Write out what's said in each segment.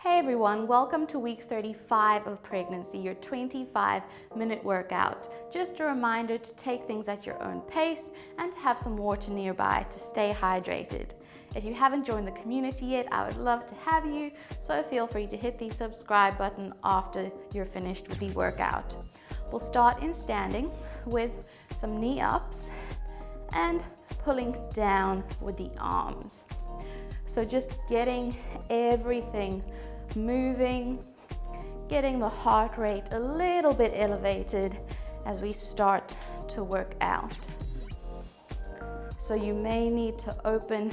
Hey everyone, welcome to week 35 of pregnancy, your 25-minute workout. Just a reminder to take things at your own pace and to have some water nearby to stay hydrated. If you haven't joined the community yet, I would love to have you, so feel free to hit the subscribe button after you're finished with the workout. We'll start in standing with some knee ups and pulling down with the arms. So just getting everything moving, getting the heart rate a little bit elevated as we start to work out. So you may need to open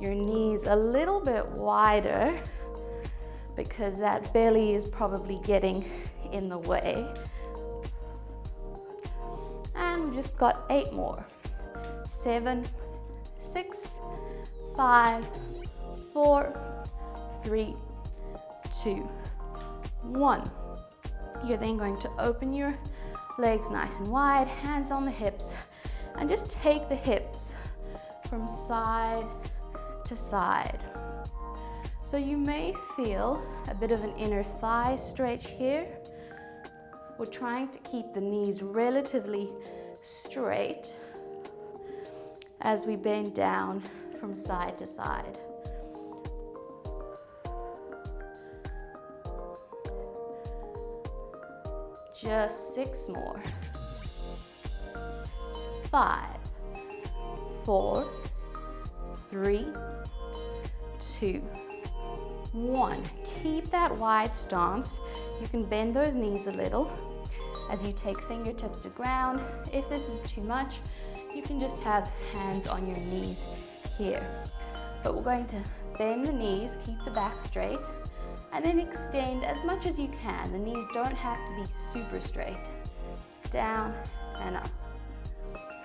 your knees a little bit wider because that belly is probably getting in the way. And we've just got 8 more. 7, 6, 5, 4, 3, 2, 1. You're then going to open your legs nice and wide, hands on the hips, and just take the hips from side to side. So you may feel a bit of an inner thigh stretch here. We're trying to keep the knees relatively straight as we bend down from side to side. Just 6 more. 5, 4, 3, 2, 1. Keep that wide stance. You can bend those knees a little as you take fingertips to ground. If this is too much, you can just have hands on your knees here. But we're going to bend the knees, keep the back straight, and then extend as much as you can. The knees don't have to be super straight. Down and up.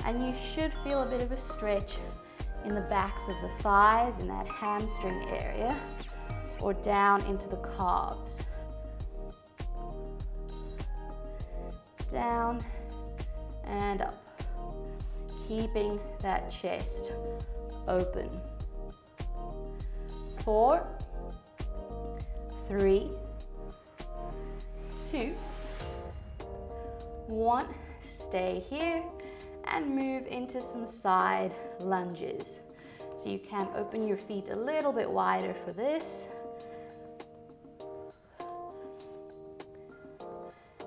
And you should feel a bit of a stretch in the backs of the thighs, in that hamstring area, or down into the calves. Down and up. Keeping that chest open. 4, 3, 2, 1. Stay here and move into some side lunges. So you can open your feet a little bit wider for this.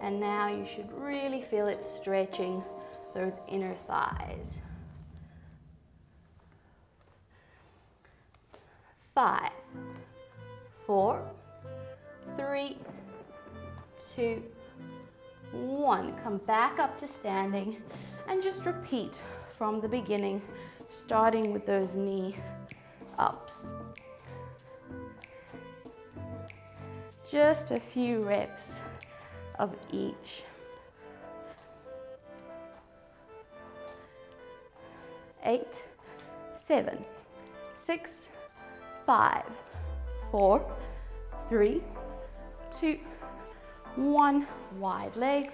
And now you should really feel it stretching those inner thighs. 5, 4, 3, 2, 1. Come back up to standing and just repeat from the beginning, starting with those knee ups. Just a few reps of each. 8, 7, 6, 5, 4, 3, 2, 1. Wide legs,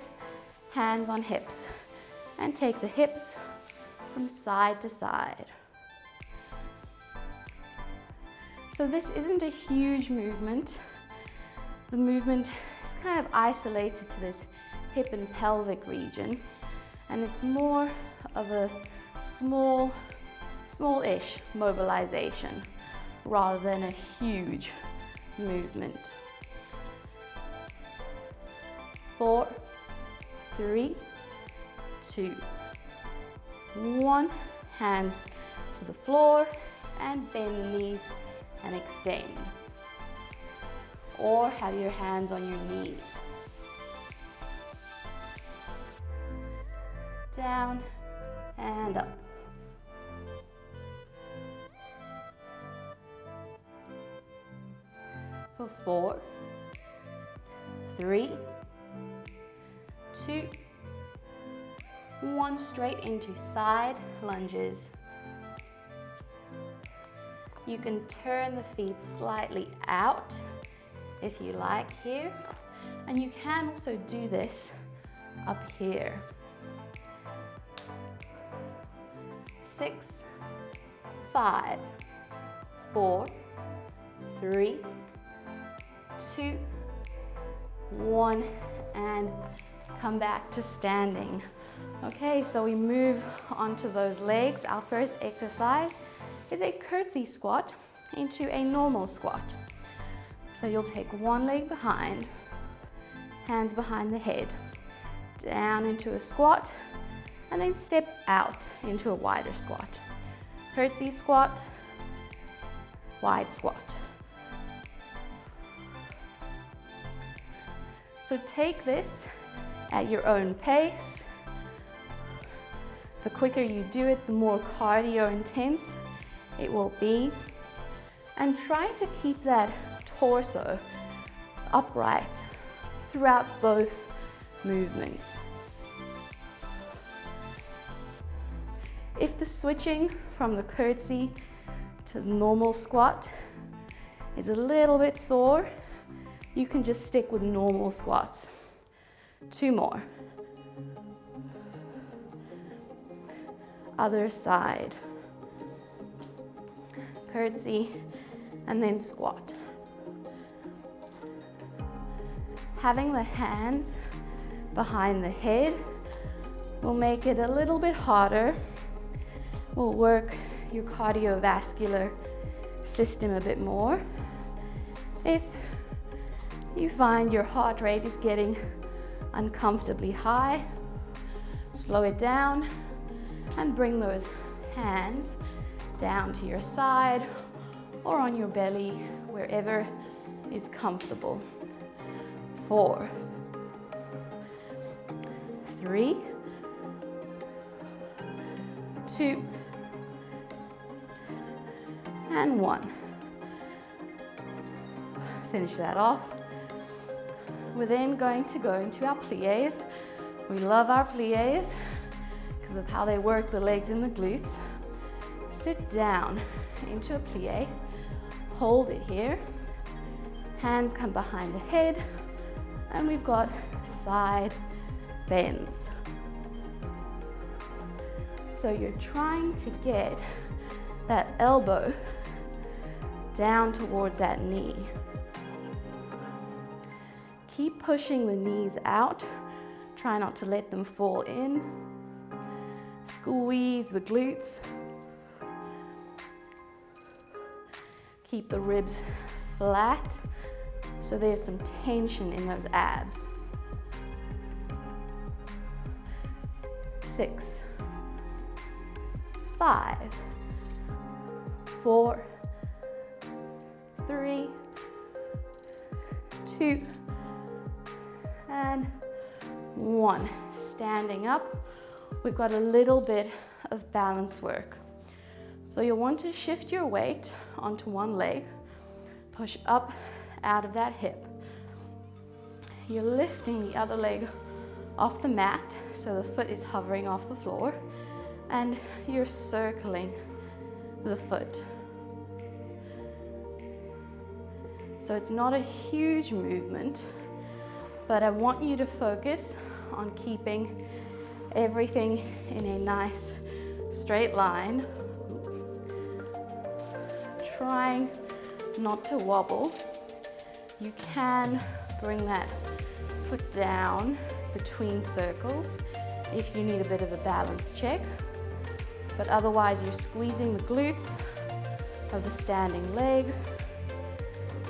hands on hips, and take the hips from side to side. So this isn't a huge movement. The movement is kind of isolated to this hip and pelvic region, and it's more of a small-ish mobilization rather than a huge movement. 4, 3, 2, 1. Hands to the floor and bend the knees and extend. Or have your hands on your knees. Down and up. For 4, 3, 2, 1. Straight into side lunges. You can turn the feet slightly out if you like here, and you can also do this up here. 6, 5, 4, 3, 2, 1, and come back to standing. Okay, so we move onto those legs. Our first exercise is a curtsy squat into a normal squat. So you'll take one leg behind, hands behind the head, down into a squat, and then step out into a wider squat. Curtsy squat, wide squat. So take this at your own pace. The quicker you do it, the more cardio intense it will be. And try to keep that torso upright throughout both movements. If the switching from the curtsy to the normal squat is a little bit sore, you can just stick with normal squats. 2 more. Other side. Curtsy and then squat. Having the hands behind the head will make it a little bit harder. Will work your cardiovascular system a bit more. If you find your heart rate is getting uncomfortably high, slow it down and bring those hands down to your side or on your belly, wherever is comfortable. 4, 3, 2, and 1. Finish that off. We're then going to go into our pliés. We love our pliés because of how they work the legs and the glutes. Sit down into a plié, hold it here, hands come behind the head, and we've got side bends. So you're trying to get that elbow down towards that knee. Keep pushing the knees out. Try not to let them fall in. Squeeze the glutes. Keep the ribs flat so there's some tension in those abs. 6, 5, 4, 3, 2, and 1. Standing up, we've got a little bit of balance work. So you'll want to shift your weight onto one leg, push up out of that hip. You're lifting the other leg off the mat, so the foot is hovering off the floor, and you're circling the foot. So it's not a huge movement, but I want you to focus on keeping everything in a nice straight line. Trying not to wobble. You can bring that foot down between circles if you need a bit of a balance check, but otherwise you're squeezing the glutes of the standing leg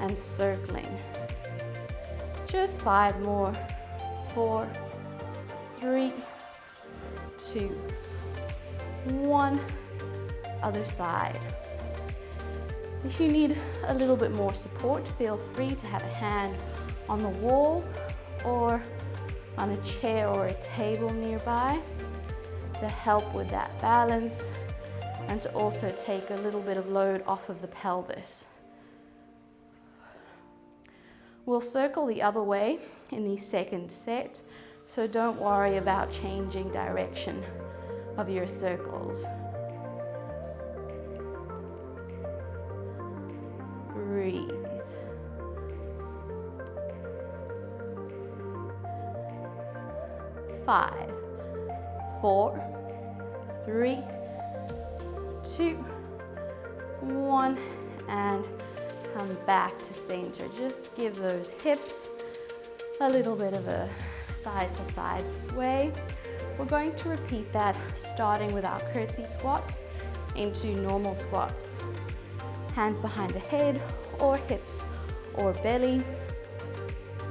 and circling. Just 5 more. 4, 3, 2, 1. Other side. If you need a little bit more support, feel free to have a hand on the wall or on a chair or a table nearby to help with that balance and to also take a little bit of load off of the pelvis. We'll circle the other way in the second set, so don't worry about changing direction of your circles. Breathe. Five, 4, 3, 2, 1, and come back to center. Just give those hips a little bit of a side to side sway. We're going to repeat that starting with our curtsy squats into normal squats. Hands behind the head or hips or belly,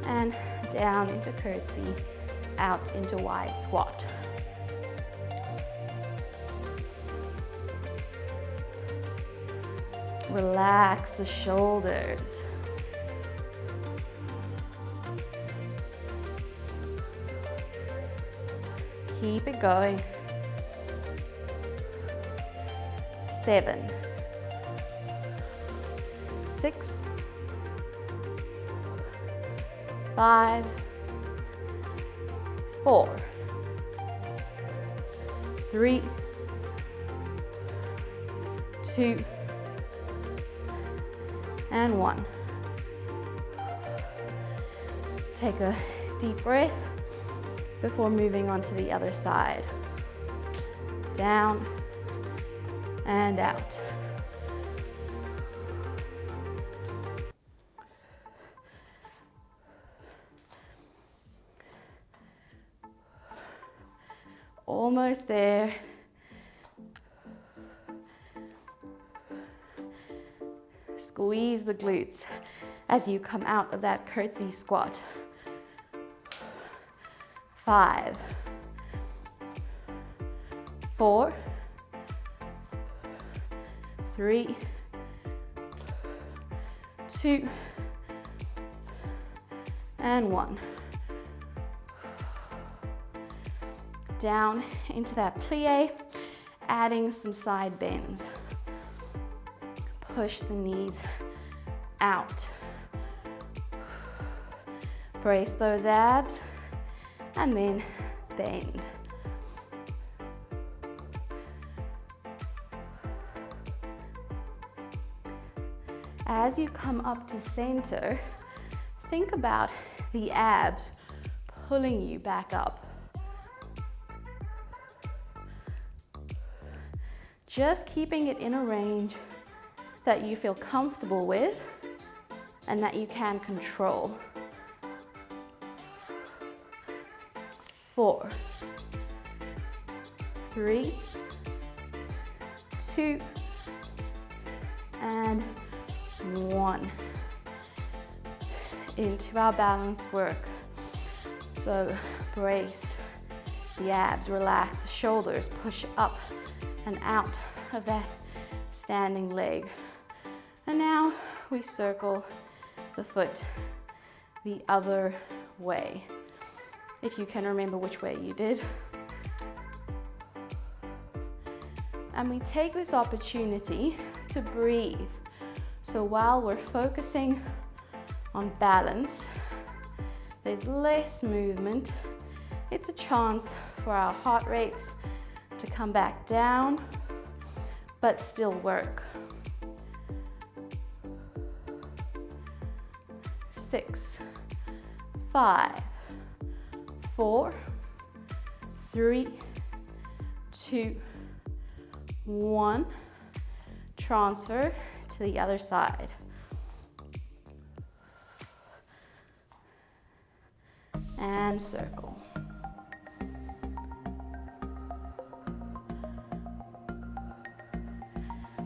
and down into curtsy, out into wide squat. Relax the shoulders. Keep it going. 7, 6, 5, 4, 3, 2, and 1. Take a deep breath before moving on to the other side. Down and out. Almost there. Squeeze the glutes as you come out of that curtsy squat. 5, 4, 3, 2, and 1. Down into that plie, adding some side bends. Push the knees out. Brace those abs, and then bend. As you come up to center, think about the abs pulling you back up. Just keeping it in a range that you feel comfortable with and that you can control. 4, 3, 2, and 1. Into our balance work. So brace the abs, relax the shoulders, push up and out of that standing leg. And now we circle the foot the other way, if you can remember which way you did. And we take this opportunity to breathe. So while we're focusing on balance, there's less movement. It's a chance for our heart rates to come back down, but still work. 6, 5, 4, 3, 2, 1. Transfer to the other side. And circle.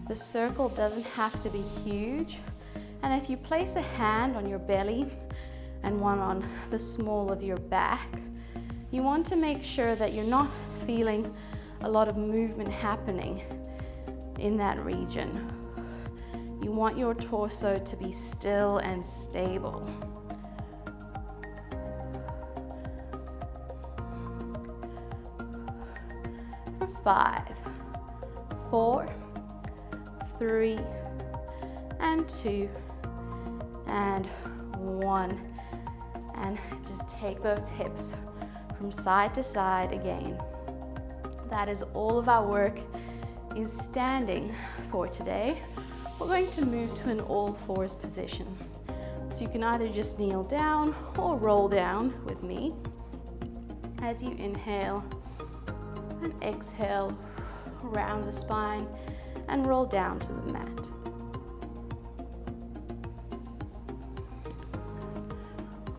The circle doesn't have to be huge, and if you place a hand on your belly and one on the small of your back, you want to make sure that you're not feeling a lot of movement happening in that region. You want your torso to be still and stable. For 5, 4, 3, and 2, and 1. And just take those hips from side to side again. That is all of our work in standing for today. We're going to move to an all fours position. So you can either just kneel down or roll down with me as you inhale and exhale, round the spine and roll down to the mat.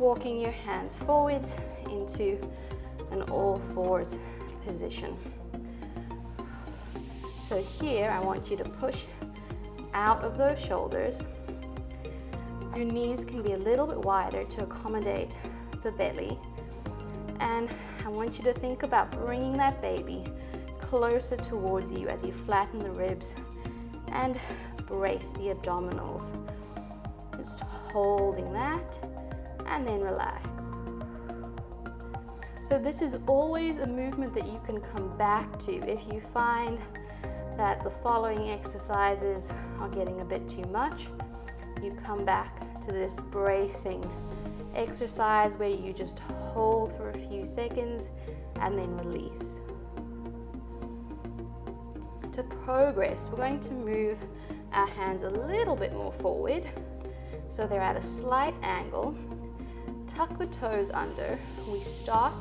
walking your hands forwards into an all fours position. So here I want you to push out of those shoulders. Your knees can be a little bit wider to accommodate the belly. And I want you to think about bringing that baby closer towards you as you flatten the ribs and brace the abdominals. Just holding that and then relax. So this is always a movement that you can come back to if you find that the following exercises are getting a bit too much. You come back to this bracing exercise where you just hold for a few seconds and then release. To progress, we're going to move our hands a little bit more forward so they're at a slight angle. Tuck the toes under. We start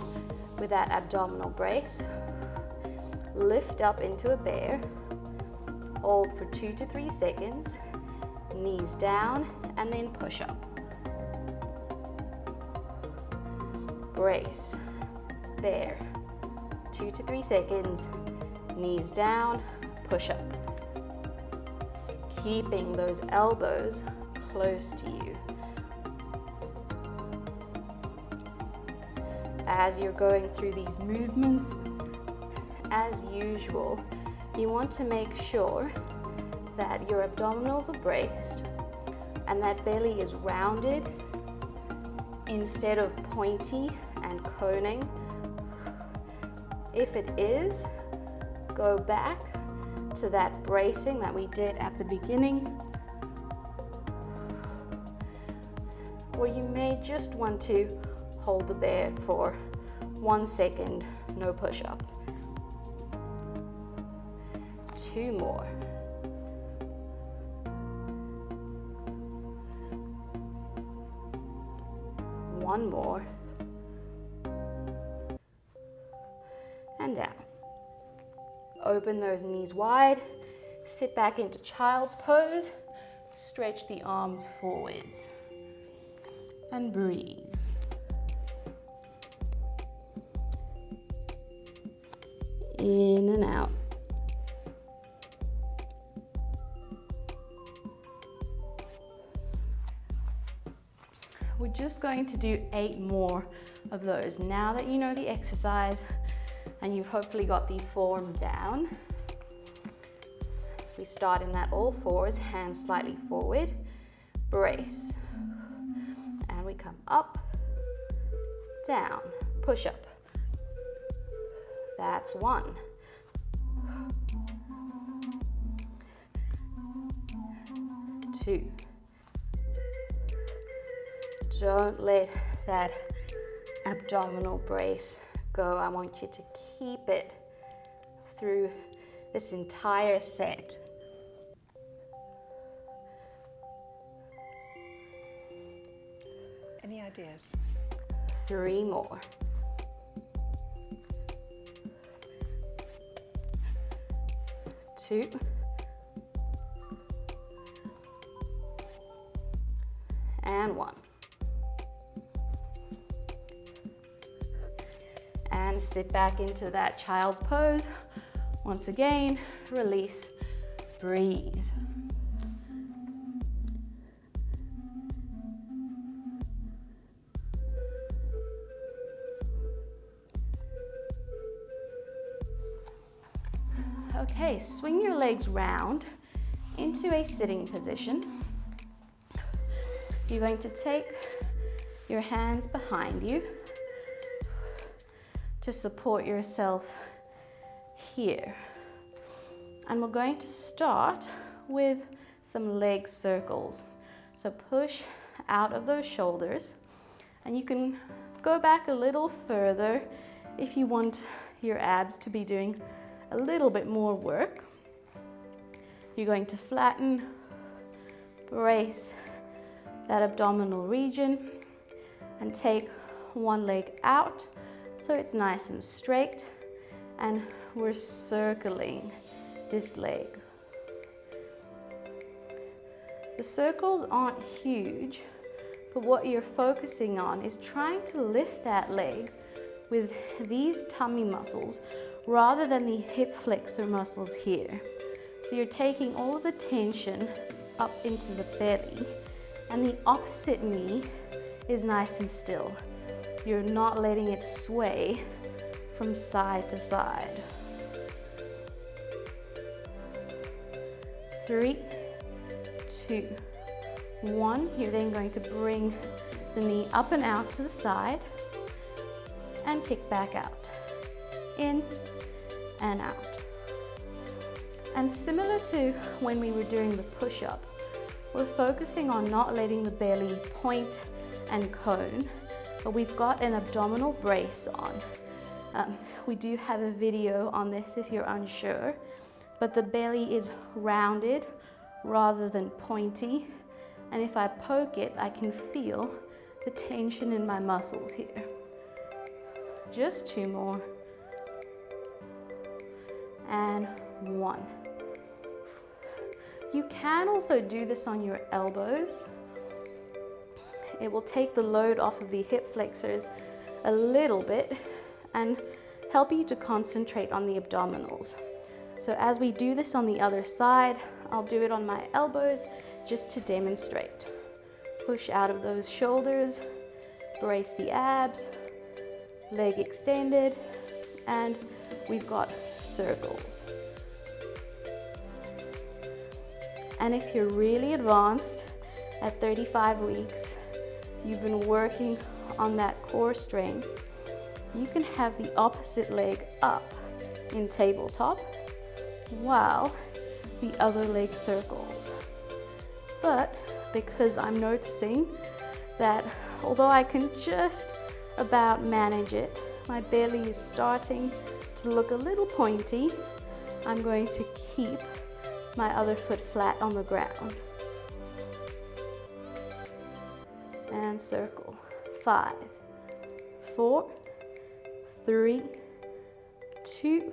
with that abdominal brace. Lift up into a bear. Hold for 2 to 3 seconds. Knees down and then push up. Brace. Bear. 2 to 3 seconds. Knees down, push up. Keeping those elbows close to you. As you're going through these movements, as usual, you want to make sure that your abdominals are braced and that belly is rounded instead of pointy and coning. If it is, go back to that bracing that we did at the beginning. Or you may just want to hold the bear for 1 second, no push-up. 2 more. One more. And down. Open those knees wide. Sit back into child's pose. Stretch the arms forwards. And breathe. In and out. We're just going to do 8 more of those. Now that you know the exercise and you've hopefully got the form down, we start in that all fours, hands slightly forward, brace. And we come up, down, push up. That's 1. 2. Don't let that abdominal brace go. I want you to keep it through this entire set. Any ideas? 3 more. 2. And 1. And sit back into that child's pose. Once again, release, breathe. Okay, swing your legs round into a sitting position. You're going to take your hands behind you to support yourself here. And we're going to start with some leg circles. So push out of those shoulders, and you can go back a little further if you want your abs to be doing a little bit more work. You're going to flatten, brace that abdominal region, and take one leg out so it's nice and straight, and we're circling this leg. The circles aren't huge, But what you're focusing on is trying to lift that leg with these tummy muscles rather than the hip flexor muscles here. So you're taking all of the tension up into the belly, and the opposite knee is nice and still. You're not letting it sway from side to side. 3, 2, 1. You're then going to bring the knee up and out to the side and kick back out. In and out. And similar to when we were doing the push-up, we're focusing on not letting the belly point and cone, but we've got an abdominal brace on. We do have a video on this if you're unsure, but the belly is rounded rather than pointy, and if I poke it, I can feel the tension in my muscles here. Just 2 more. And 1. You can also do this on your elbows. It will take the load off of the hip flexors a little bit and help you to concentrate on the abdominals. So as we do this on the other side, I'll do it on my elbows just to demonstrate. Push out of those shoulders, brace the abs, leg extended, and we've got circles. And if you're really advanced at 35 weeks, you've been working on that core strength, you can have the opposite leg up in tabletop while the other leg circles. But because I'm noticing that although I can just about manage it, my belly is starting to look a little pointy, I'm going to keep my other foot flat on the ground. And circle. 5, 4, 3, 2,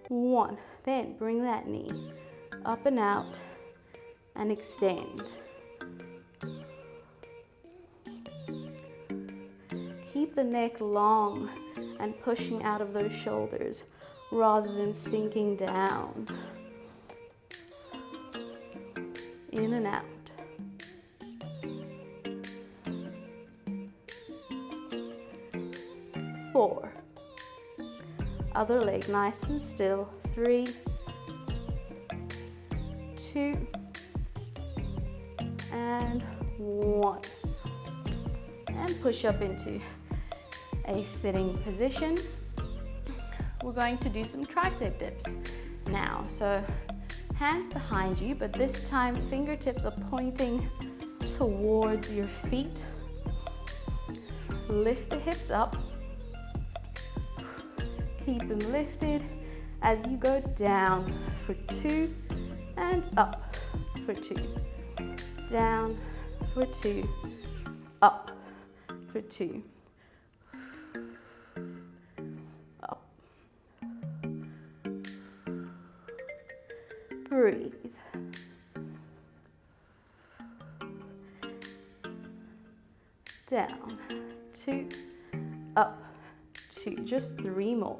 1. Then bring that knee up and out and extend. Keep the neck long and pushing out of those shoulders rather than sinking down. In and out. Four. Other leg nice and still. 3, 2, and 1. And push up into a sitting position. We're going to do some tricep dips now. So hands behind you, but this time fingertips are pointing towards your feet. Lift the hips up. Keep them lifted as you go down for 2 and up for 2. Down for 2, up for 2. Up. Breathe. Down, 2, up, 2. Just 3 more.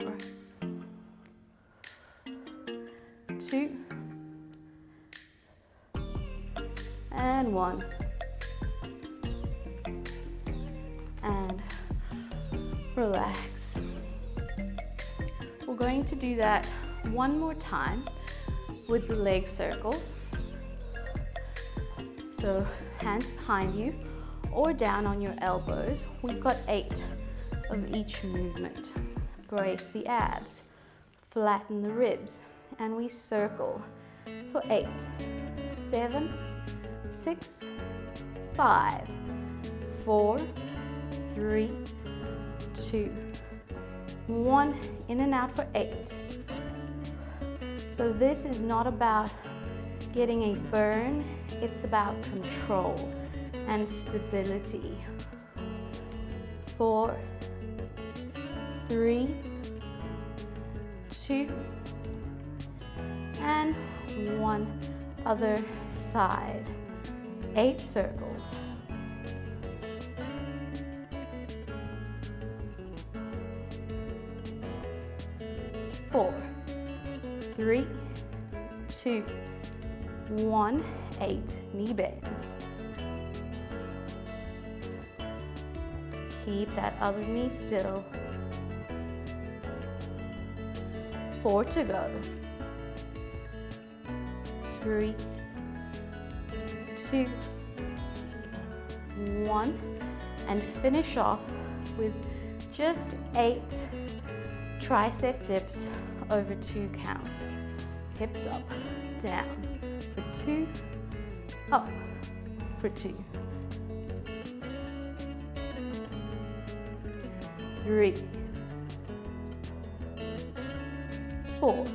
2 and 1 and relax. We're going to do that one more time with the leg circles. So hands behind you or down on your elbows. We've got 8 of each movement. Brace the abs, flatten the ribs, and we circle for 8, 7, 6, 5, 4, 3, 2, 1. In and out for 8. So this is not about getting a burn, it's about control and stability. 4, 3, 2, and 1. Other side. 8 circles. 4, 3, 2, 1, 8, knee bends. Keep that other knee still. 4 to go. 3, 2, 1, and finish off with just 8 tricep dips over 2 counts. Hips up, down for 2, up for 2, 3, 4,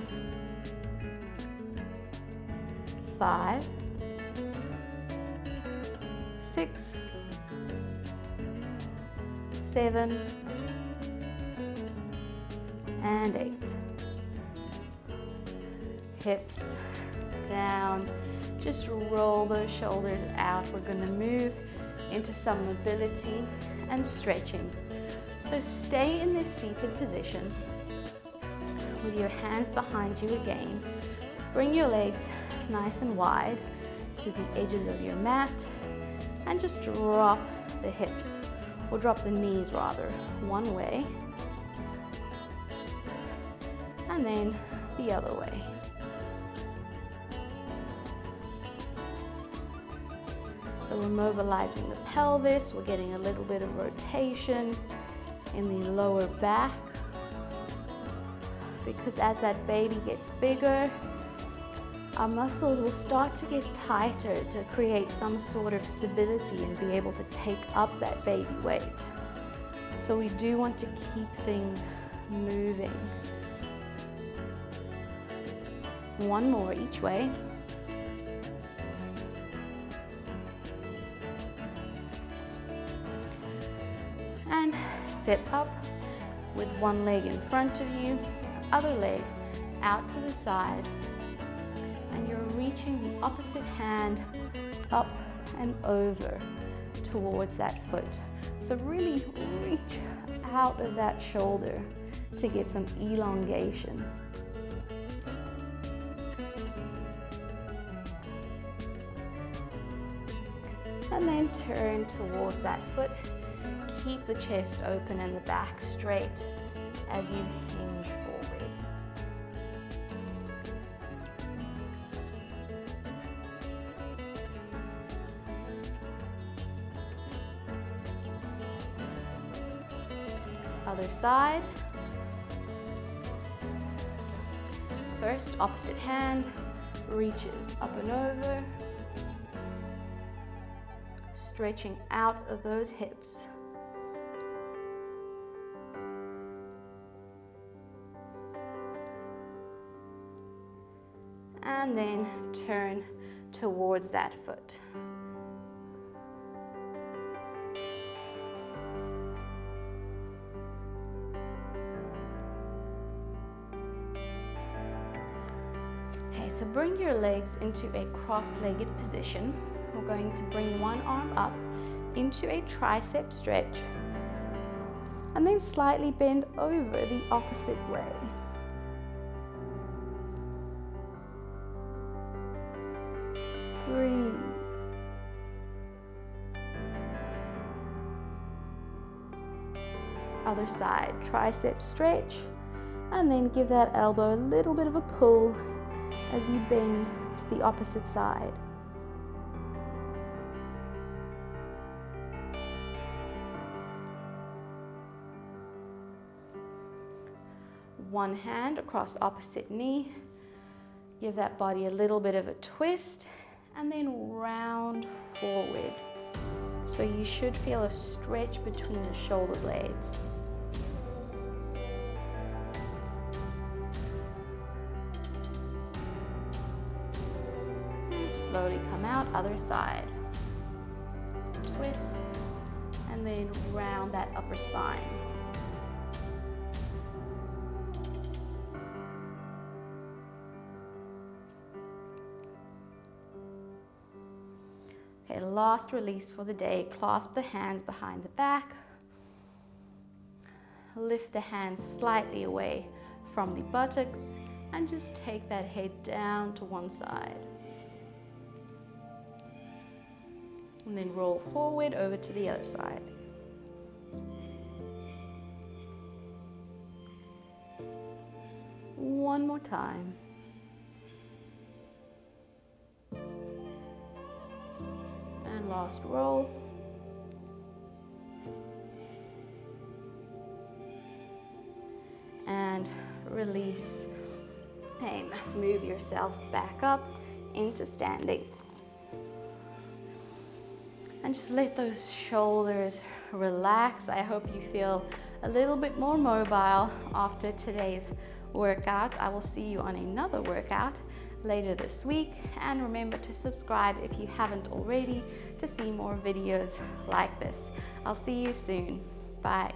5, 6, 7, and 8. Hips down. Just roll those shoulders out. We're going to move into some mobility and stretching. So stay in this seated position with your hands behind you again. Bring your legs nice and wide to the edges of your mat and just drop the hips, or drop the knees rather, one way and then the other way. So we're mobilizing the pelvis, we're getting a little bit of rotation in the lower back, because as that baby gets bigger, our muscles will start to get tighter to create some sort of stability and be able to take up that baby weight. So we do want to keep things moving. One more each way. And sit up with one leg in front of you, other leg out to the side, and you're reaching the opposite hand up and over towards that foot. So really reach out of that shoulder to get some elongation. And then turn towards that foot. Keep the chest open and the back straight as you hinge forward. Other side. First, opposite hand reaches up and over, stretching out of those hips. And then turn towards that foot. Okay, so bring your legs into a cross-legged position. We're going to bring one arm up into a tricep stretch and then slightly bend over the opposite way. Breathe. Other side, tricep stretch, and then give that elbow a little bit of a pull as you bend to the opposite side. One hand across opposite knee. Give that body a little bit of a twist and then round forward. So you should feel a stretch between the shoulder blades. And slowly come out, other side. Twist and then round that upper spine. Okay, last release for the day. Clasp the hands behind the back. Lift the hands slightly away from the buttocks and just take that head down to one side. And then roll forward over to the other side. One more time. And last roll. And release. And move yourself back up into standing. And just let those shoulders relax. I hope you feel a little bit more mobile after today's workout. I will see you on another workout later this week. And remember to subscribe if you haven't already to see more videos like this. I'll see you soon. Bye.